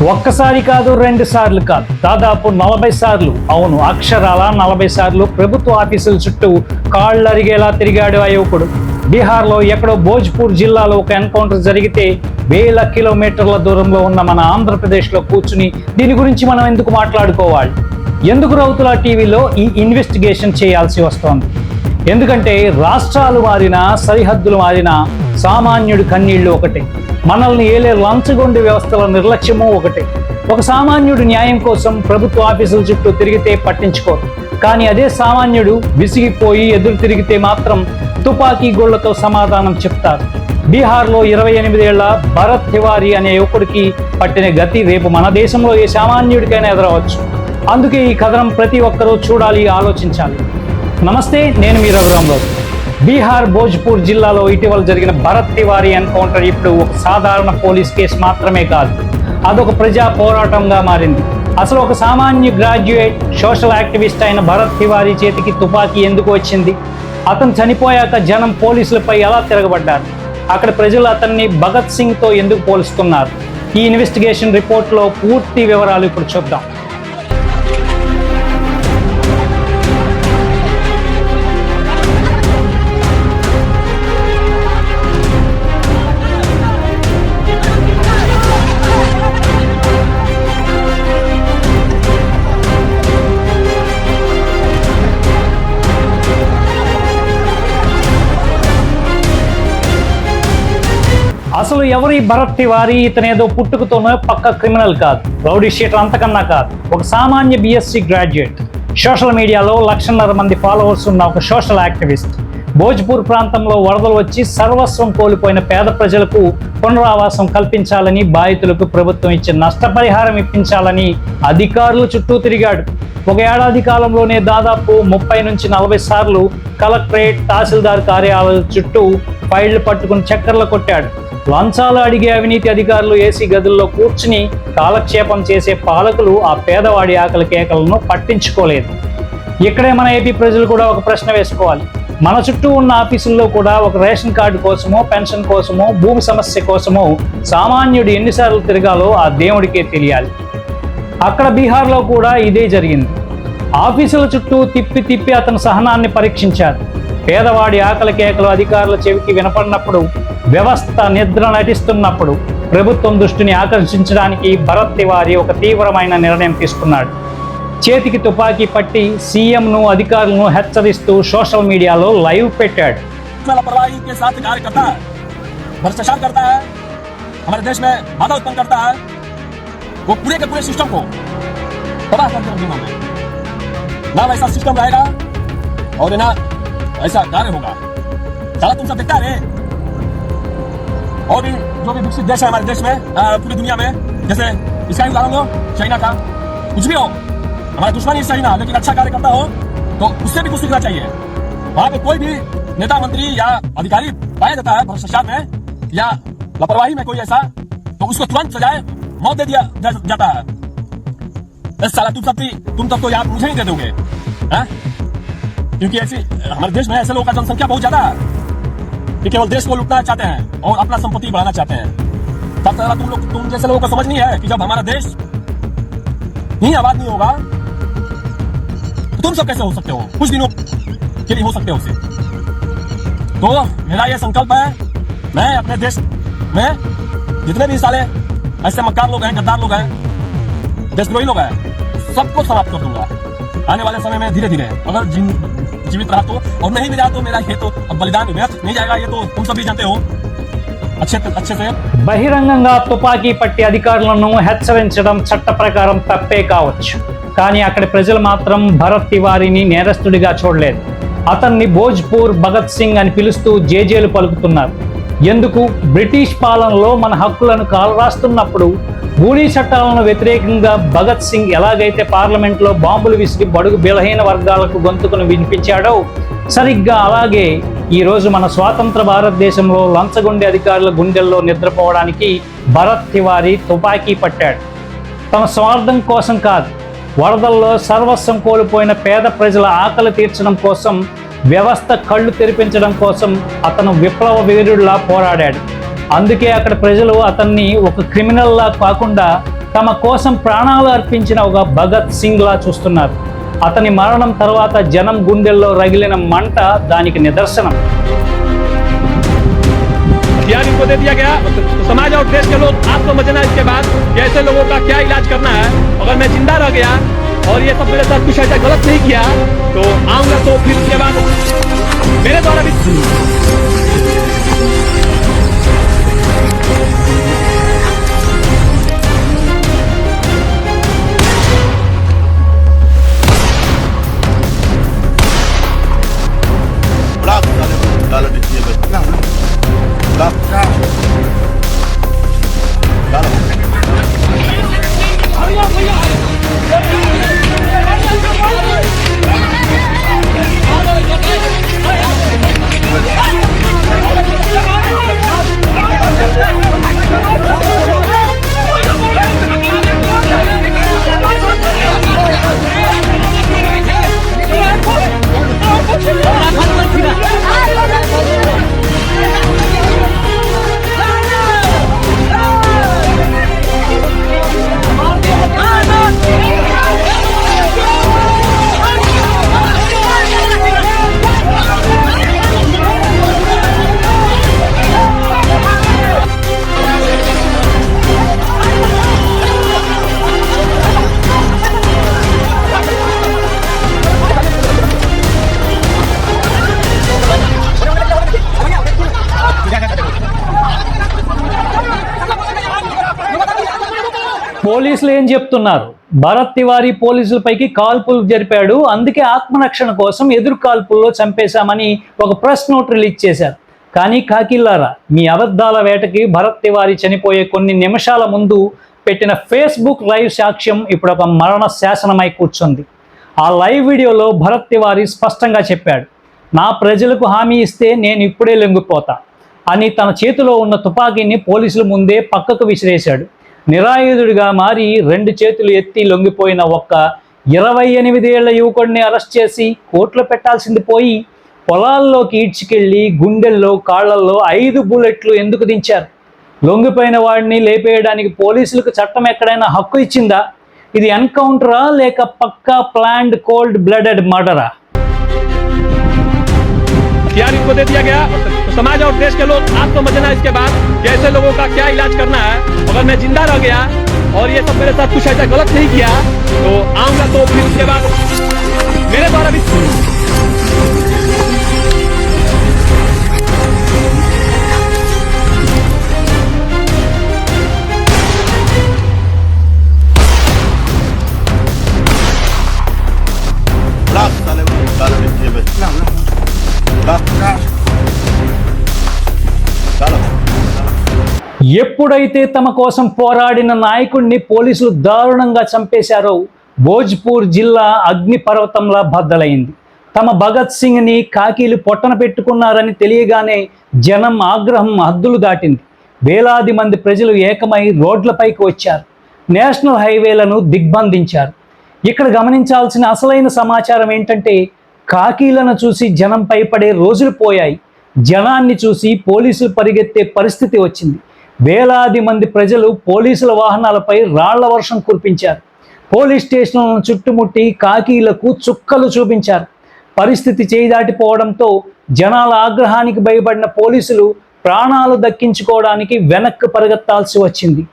ఒక్కసారి కాదు, 2 సార్లు కాదు, దాదాపు 40 సార్లు, అవును అక్షరాల 40 సార్లు ప్రభుత్వ ఆఫీసుల చుట్టూ కాళ్ళరిగేలా తిరిగాడు ఆ యువకుడు. బీహార్లో ఎక్కడో భోజ్పూర్ జిల్లాలో ఒక ఎన్కౌంటర్ జరిగితే వేల కిలోమీటర్ల దూరంలో ఉన్న మన ఆంధ్రప్రదేశ్లో కూర్చుని దీని గురించి మనం ఎందుకు మాట్లాడుకోవాలి? ఎందుకు రౌతుల టీవీలో ఈ ఇన్వెస్టిగేషన్ చేయాల్సి వస్తోంది? ఎందుకంటే రాష్ట్రాలు మారినా, సరిహద్దులు మారినా సామాన్యుడి కన్నీళ్లు ఒకటే, మనల్ని ఏలే లంచగొండి వ్యవస్థల నిర్లక్ష్యము ఒకటే. ఒక సామాన్యుడు న్యాయం కోసం ప్రభుత్వ ఆఫీసుల చుట్టూ తిరిగితే పట్టించుకోరు, కానీ అదే సామాన్యుడు విసిగిపోయి ఎదురు తిరిగితే మాత్రం తుపాకీ గోళ్లతో సమాధానం చెప్తారు. బీహార్లో 28 ఏళ్ల భరత్ తివారీ అనే యువకుడికి పట్టిన గతి రేపు మన దేశంలో ఏ సామాన్యుడికైనా ఎదురవచ్చు. అందుకే ఈ కథనం ప్రతి ఒక్కరూ చూడాలి, ఆలోచించాలి. నమస్తే, నేను మీ రఘురామరావు. బీహార్ భోజ్పూర్ జిల్లాలో ఇటీవల జరిగిన భరత్ తివారీ ఎన్కౌంటర్ ఇప్పుడు ఒక సాధారణ పోలీస్ కేసు మాత్రమే కాదు, అదొక ప్రజా పోరాటంగా మారింది. అసలు ఒక సామాన్య గ్రాడ్యుయేట్ సోషల్ యాక్టివిస్ట్ అయిన భరత్ తివారీ చేతికి తుపాకీ ఎందుకు వచ్చింది? అతను చనిపోయాక జనం పోలీసులపై ఎలా తిరగబడ్డారు? అక్కడ ప్రజలు అతన్ని భగత్ సింగ్తో ఎందుకు పోలుస్తున్నారు? ఈ ఇన్వెస్టిగేషన్ రిపోర్ట్లో పూర్తి వివరాలు ఇప్పుడు చూద్దాం. అసలు ఎవరి భరత్ తివారీ? ఇతనేదో పుట్టుకతోనో పక్క క్రిమినల్ కాదు, రౌడీ షీటర్ అంతకన్నా కాదు. ఒక సామాన్య BSc గ్రాడ్యుయేట్, సోషల్ మీడియాలో 1.5 మంది ఫాలోవర్స్ ఉన్న ఒక సోషల్ యాక్టివిస్ట్. భోజ్పూర్ ప్రాంతంలో వరదలు వచ్చి సర్వస్వం కోల్పోయిన పేద ప్రజలకు పునరావాసం కల్పించాలని, బాధితులకు ప్రభుత్వం ఇచ్చే నష్టపరిహారం ఇప్పించాలని అధికారుల చుట్టూ తిరిగాడు. ఒక ఏడాది కాలంలోనే దాదాపు 30 నుంచి 40 సార్లు కలెక్టరేట్, తహసీల్దార్ కార్యాలయాల చుట్టూ ఫైళ్లు పట్టుకుని చక్కర్లు కొట్టాడు. లంచాలు అడిగే అవినీతి అధికారులు ఏసీ గదుల్లో కూర్చుని కాలక్షేపం చేసే పాలకులు ఆ పేదవాడి ఆకలి కేకలను పట్టించుకోలేదు. ఇక్కడే మన ఏపీ ప్రజలు కూడా ఒక ప్రశ్న వేసుకోవాలి. మన చుట్టూ ఉన్న ఆఫీసుల్లో కూడా ఒక రేషన్ కార్డు కోసమో, పెన్షన్ కోసమో, భూమి సమస్య కోసమో సామాన్యుడు ఎన్నిసార్లు తిరగాలో ఆ దేవుడికే తెలియాలి. అక్కడ బీహార్లో కూడా ఇదే జరిగింది. ఆఫీసుల చుట్టూ తిప్పి తిప్పి అతను సహనాన్ని పరీక్షించారు. పేదవాడి ఆకలి కేకలు అధికారుల చెవికి వినపడినప్పుడు, వ్యవస్థ నిద్ర నటిస్తున్నప్పుడు ప్రభుత్వం దృష్టిని ఆకర్షించడానికి భరత్ తివారీ ఒక తీవ్రమైన నిర్ణయం తీసుకున్నాడు. చేతికి తుపాకీ పట్టి సీఎంను, అధికారులను హెచ్చరిస్తూ సోషల్ మీడియాలో లైవ్ పెట్టాడు. ऐसा कार्य होगा साला तुम सब देखता है और भी जो भी विकसित देश है हमारे देश में, पूरी दुनिया में, जैसे इसका ही उदाहरण लो, चाइना का। कुछ भी हो, हमारा दुश्मन सही ना, लेकिन अच्छा कार्य करता हो तो उससे भी कुछ सीखना चाहिए। वहां पे कोई भी नेता, मंत्री या अधिकारी पाया जाता है भ्रष्टाचार में या लापरवाही में कोई ऐसा, तो उसको तुरंत सजाए मौत दे दिया जाता है। साला तुम तब तो याद मुझे ही दे दोगे, क्योंकि ऐसी हमारे देश में ऐसे लोगों का जनसंख्या बहुत ज्यादा है कि केवल देश को लूटना चाहते हैं और अपना संपत्ति बढ़ाना चाहते हैं। सबसे ज्यादा तुम जैसे लोगों को समझ नहीं है कि जब हमारा देश ही आबाद नहीं होगा तो तुम सब कैसे हो सकते हो, कुछ दिनों के लिए हो सकते हो उससे। तो मेरा ये संकल्प है, मैं अपने देश में जितने भी साले ऐसे मक्कार लोग हैं, गद्दार लोग हैं, देशद्रोही लोग हैं, सबको समाप्त कर दूंगा आने वाले समय में धीरे धीरे। अगर जीवित रहा तो, और नहीं मिला तो मेरा ये तो अब बलिदान व्यर्थ नहीं जाएगा, ये तो तुम सभी जानते हो अच्छे से। బహిరంగంగా తుపాకీ పట్టి అధికారులను హెచ్చరించడం చట్ట ప్రకారం తప్పే కావచ్చు, కానీ అక్కడి ప్రజలు మాత్రం భరత్ తివారీని నేరస్తుడిగా చూడలేదు. అతన్ని భోజ్పూర్ భగత్ సింగ్ అని పిలుస్తూ జేజేలు పలుకుతున్నారు. ఎందుకు? బ్రిటిష్ పాలనలో మన హక్కులను కాలరాస్తున్నప్పుడు భూమీ చట్టాలను వ్యతిరేకంగా భగత్ సింగ్ ఎలాగైతే పార్లమెంట్లో బాంబులు విసిరి బడుగు బలహీన వర్గాలకు గొంతుకును వినిపించాడో, సరిగ్గా అలాగే ఈరోజు మన స్వాతంత్ర భారతదేశంలో లంచగొండి అధికారుల గుండెల్లో నిద్రపోవడానికి భరత్ తివారీ తుపాకీ పట్టాడు. తన స్వార్థం కోసం కాదు, వరదల్లో సర్వస్వం కోల్పోయిన పేద ప్రజల ఆకలి తీర్చడం కోసం, వ్యవస్థ కళ్ళు తెరిపించడం కోసం అతను విప్లవ వీరుడిలా పోరాడాడు. అందుకే అక్కడ ప్రజలు అతన్ని ఒక క్రిమినల్లా కాకుండా తమ కోసం ప్రాణాలు అర్పించిన ఒక భగత్ సింగ్ లా చూస్తున్నారు. అతని మరణం తర్వాత జనం గుండెల్లో రగిలిన మంట దానికి నిదర్శనం. हथियार इनको दे दिया गया तो समाज और देश के लोग आप समझना इसके बाद कि ऐसे लोगों का क्या इलाज करना है. अगर मैं जिंदा रह गया और ये सब मेरे साथ कुछ ऐसा गलत नहीं किया तो आऊंगा तो फिर उसके बाद मेरे द्वारा भी పోలీసులు ఏం చెప్తున్నారు? భరత్ తివారీ పోలీసులపైకి కాల్పులు జరిపాడు, అందుకే ఆత్మరక్షణ కోసం ఎదురు కాల్పుల్లో చంపేశామని ఒక ప్రెస్ నోట్ రిలీజ్ చేశారు. కానీ కాకిల్లారా, మీ అబద్ధాల వేటకి భరత్ తివారీ చనిపోయే కొన్ని నిమిషాల ముందు పెట్టిన ఫేస్బుక్ లైవ్ సాక్ష్యం ఇప్పుడు ఒక మరణ శాసనమై కూర్చుంది. ఆ లైవ్ వీడియోలో భరత్ తివారీ స్పష్టంగా చెప్పాడు, నా ప్రజలకు హామీ ఇస్తే నేను ఇప్పుడే లొంగిపోతా అని తన చేతిలో ఉన్న తుపాకీని పోలీసుల ముందే పక్కకు విసిరేశాడు. నిరాయుధుడిగా మారి 2 చేతులు ఎత్తి లొంగిపోయిన ఒక్క 28 ఏళ్ల యువకుడిని అరెస్ట్ చేసి కోర్టులో పెట్టాల్సింది పోయి పొలాల్లోకి ఈడ్చుకెళ్ళి గుండెల్లో కాళ్లల్లో 5 బుల్లెట్లు ఎందుకు దించారు? లొంగిపోయిన వాడిని లేపేయడానికి పోలీసులకు చట్టం ఎక్కడైనా హక్కు ఇచ్చిందా? ఇది ఎన్కౌంటరా లేక పక్కా ప్లాన్డ్ కోల్డ్ బ్లడెడ్ మర్డరా? हथियार इनको दे दिया गया तो समाज और देश के लोग आप समझना इसके बाद कि ऐसे लोगों का क्या इलाज करना है. अगर मैं जिंदा रह गया और ये सब मेरे साथ कुछ ऐसा गलत नहीं किया तो आऊंगा तो फिर उसके बाद मेरे द्वारा भी ఎప్పుడైతే తమ కోసం పోరాడిన నాయకుడిని పోలీసులు దారుణంగా చంపేశారో భోజ్పూర్ జిల్లా అగ్నిపర్వతంలా బద్దలైంది. తమ భగత్ సింగ్ని కాకీలు పొట్టన పెట్టుకున్నారని తెలియగానే జనం ఆగ్రహం హద్దులు దాటింది. వేలాది మంది ప్రజలు ఏకమై రోడ్లపైకి వచ్చారు, నేషనల్ హైవేలను దిగ్బంధించారు. ఇక్కడ గమనించాల్సిన అసలైన సమాచారం ఏంటంటే, కాకీలను చూసి జనం భయపడే రోజులు పోయాయి. జనాన్ని చూసి పోలీసులు పరిగెత్తే పరిస్థితి వచ్చింది. వేలాది మంది ప్రజలు పోలీసుల వాహనాలపై రాళ్ల వర్షం కురిపించారు. పోలీస్ స్టేషన్లను చుట్టుముట్టి కాకీలకు చుక్కలు చూపించారు. పరిస్థితి చేయి దాటిపోవడంతో జనాల ఆగ్రహానికి భయపడిన పోలీసులు ప్రాణాలు దక్కించుకోవడానికి వెనక్కి పరిగెత్తాల్సి వచ్చింది.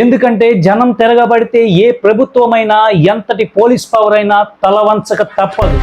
ఎందుకంటే జనం తిరగబడితే ఏ ప్రభుత్వమైనా ఎంతటి పోలీస్ పవర్ అయినా తలవంచక తప్పదు.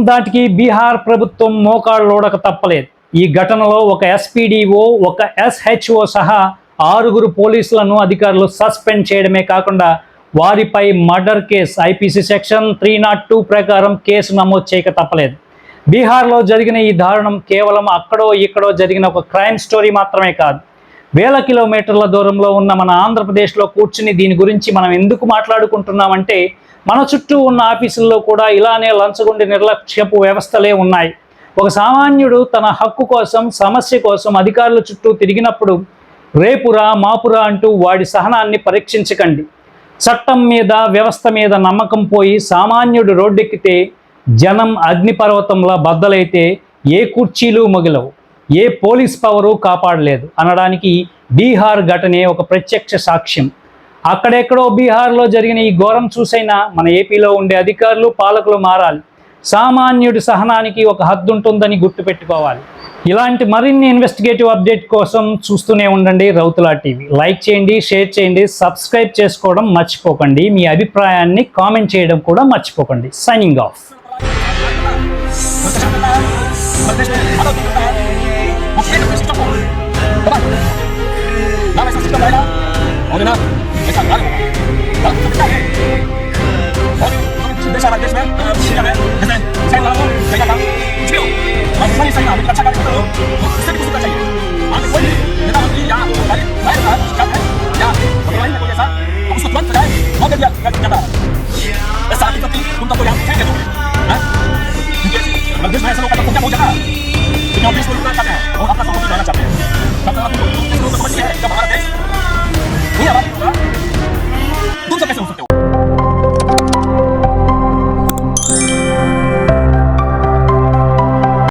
దాటికి బీహార్ ప్రభుత్వం మోకాళ్ళోడక తప్పలేదు. ఈ ఘటనలో ఒక ఎస్పీడీఓ, ఒక ఎస్హెచ్ఓ సహా 6 పోలీసులను అధికారులు సస్పెండ్ చేయడమే కాకుండా వారిపై మర్డర్ కేసు ఐపీసీ సెక్షన్ 302 ప్రకారం కేసు నమోదు చేయక తప్పలేదు. బీహార్లో జరిగిన ఈ దారుణం కేవలం అక్కడో ఇక్కడో జరిగిన ఒక క్రైమ్ స్టోరీ మాత్రమే కాదు. వేల కిలోమీటర్ల దూరంలో ఉన్న మన ఆంధ్రప్రదేశ్లో కూర్చుని దీని గురించి మనం ఎందుకు మాట్లాడుకుంటున్నామంటే మన చుట్టూ ఉన్న ఆఫీసుల్లో కూడా ఇలానే లంచగొండి నిర్లక్ష్యపు వ్యవస్థలే ఉన్నాయి. ఒక సామాన్యుడు తన హక్కు కోసం, సమస్య కోసం అధికారుల చుట్టూ తిరిగినప్పుడు రేపురా మాపురా అంటూ వాడి సహనాన్ని పరీక్షించకండి. చట్టం మీద, వ్యవస్థ మీద నమ్మకం పోయి సామాన్యుడు రోడ్డెక్కితే జనం అగ్నిపర్వతంలా బద్దలైతే ఏ కుర్చీలు మొగిలవు, ఏ పోలీస్ పవరు కాపాడలేదు అనడానికి బీహార్ ఘటనే ఒక ప్రత్యక్ష సాక్ష్యం. అక్కడెక్కడో బీహార్లో జరిగిన ఈ ఘోరం చూసైనా మన ఏపీలో ఉండే అధికారులు, పాలకులు మారాలి. సామాన్యుడి సహనానికి ఒక హద్దు ఉంటుందని గుర్తుపెట్టుకోవాలి. ఇలాంటి మరిన్ని ఇన్వెస్టిగేటివ్ అప్డేట్ కోసం చూస్తూనే ఉండండి రౌతులా టీవీ. లైక్ చేయండి, షేర్ చేయండి, సబ్స్క్రైబ్ చేసుకోవడం మర్చిపోకండి. మీ అభిప్రాయాన్ని కామెంట్ చేయడం కూడా మర్చిపోకండి. Signing off. देश में दुनिया में जैसे चाइना हो, चाइना का कुछ भी हो, दुश्मनी सही ना, लेकिन अच्छा कार्य करते हो तो उससे भी कुछ सीखना चाहिए. आगे कोई नेता मंत्री या भाई का शिकायत है या अग्रवाही में कोई ऐसा तो उसको तुरंत सजाए मौके दिया जाता है. ऐसा आगे प्रति तुम तो यहाँ फेंक दो क्योंकि देश में ऐसे लोग का तो क्या हो जाता है, क्योंकि हम देश को लूटना चाहते हैं और अपना